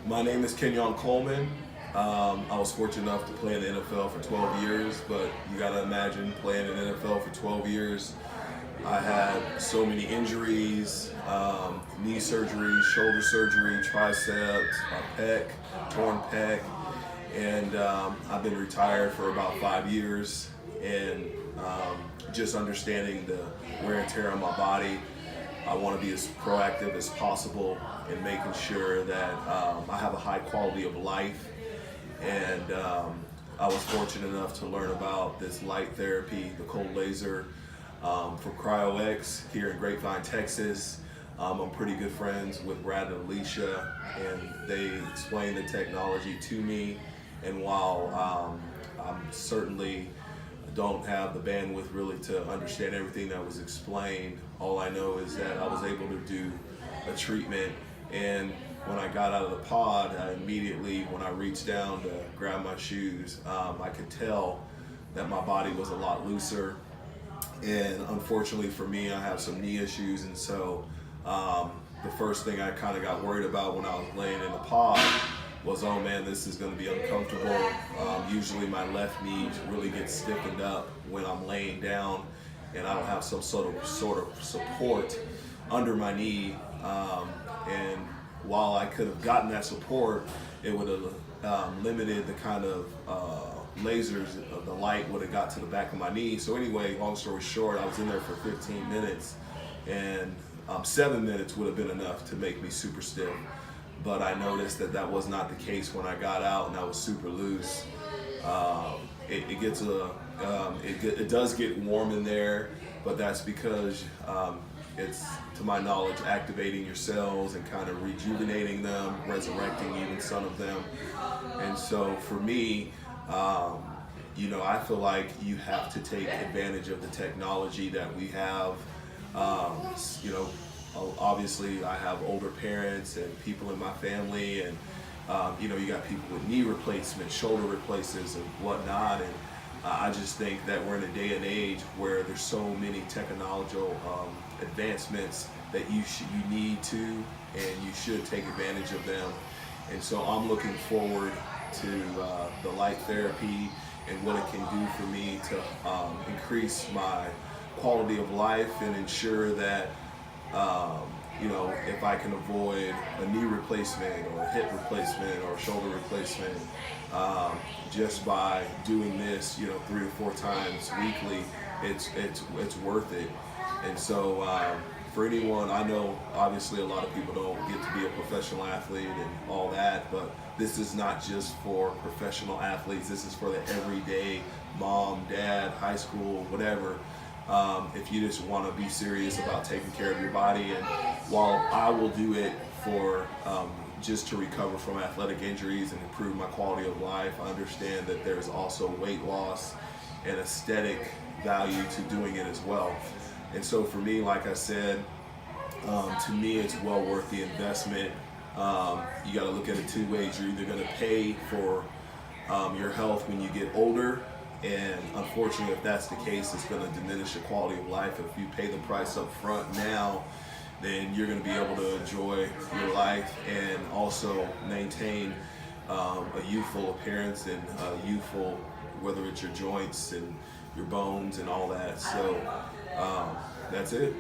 My name is Kenyon Coleman. I was fortunate enough to play in the NFL for 12 years, but you got to imagine playing in the NFL for 12 years. I had so many injuries, knee surgery, shoulder surgery, triceps, a pec, torn pec, and I've been retired for about 5 years. And just understanding the wear and tear on my body, I want to be as proactive as possible in making sure that I have a high quality of life. And I was fortunate enough to learn about this light therapy, the cold laser, from CryoX here in Grapevine, Texas. I'm pretty good friends with Brad and Alicia, and they explained the technology to me. And while I'm certainly don't have the bandwidth really to understand everything that was explained, all I know is that I was able to do a treatment. And when I got out of the pod, I immediately, when I reached down to grab my shoes, I could tell that my body was a lot looser. And unfortunately for me, I have some knee issues, and so the first thing I kind of got worried about when I was laying in the pod was, oh man, this is going to be uncomfortable. Usually my left knee really gets stiffened up when I'm laying down and I don't have some sort of support under my knee. And while I could have gotten that support, it would have limited the kind of lasers, the light would have got to the back of my knee. So anyway, long story short, I was in there for 15 minutes, and 7 minutes would have been enough to make me super stiff. But I noticed that that was not the case when I got out and I was super loose. It does get warm in there, but that's because it's, to my knowledge, activating your cells and kind of rejuvenating them, resurrecting even some of them. And so for me, I feel like you have to take advantage of the technology that we have. Obviously I have older parents and people in my family, and you got people with knee replacements, shoulder replacements and whatnot. And I just think that we're in a day and age where there's so many technological advancements that you need to, and you should take advantage of them. And so I'm looking forward to the light therapy and what it can do for me to increase my quality of life and ensure that if I can avoid a knee replacement or a hip replacement or a shoulder replacement, just by doing this, 3 to 4 times weekly, it's worth it. And so for anyone, I know obviously a lot of people don't get to be a professional athlete and all that, but this is not just for professional athletes. This is for the everyday mom, dad, high school, whatever. If you just want to be serious about taking care of your body. And while I will do it for just to recover from athletic injuries and improve my quality of life, I understand that there's also weight loss and aesthetic value to doing it as well. And so for me, like I said, to me it's well worth the investment. You got to look at it 2 ways. You're either going to pay for your health when you get older, and unfortunately, if that's the case, it's going to diminish your quality of life. If you pay the price up front now, then you're going to be able to enjoy your life and also maintain a youthful appearance and youthful, whether it's your joints and your bones and all that. So that's it.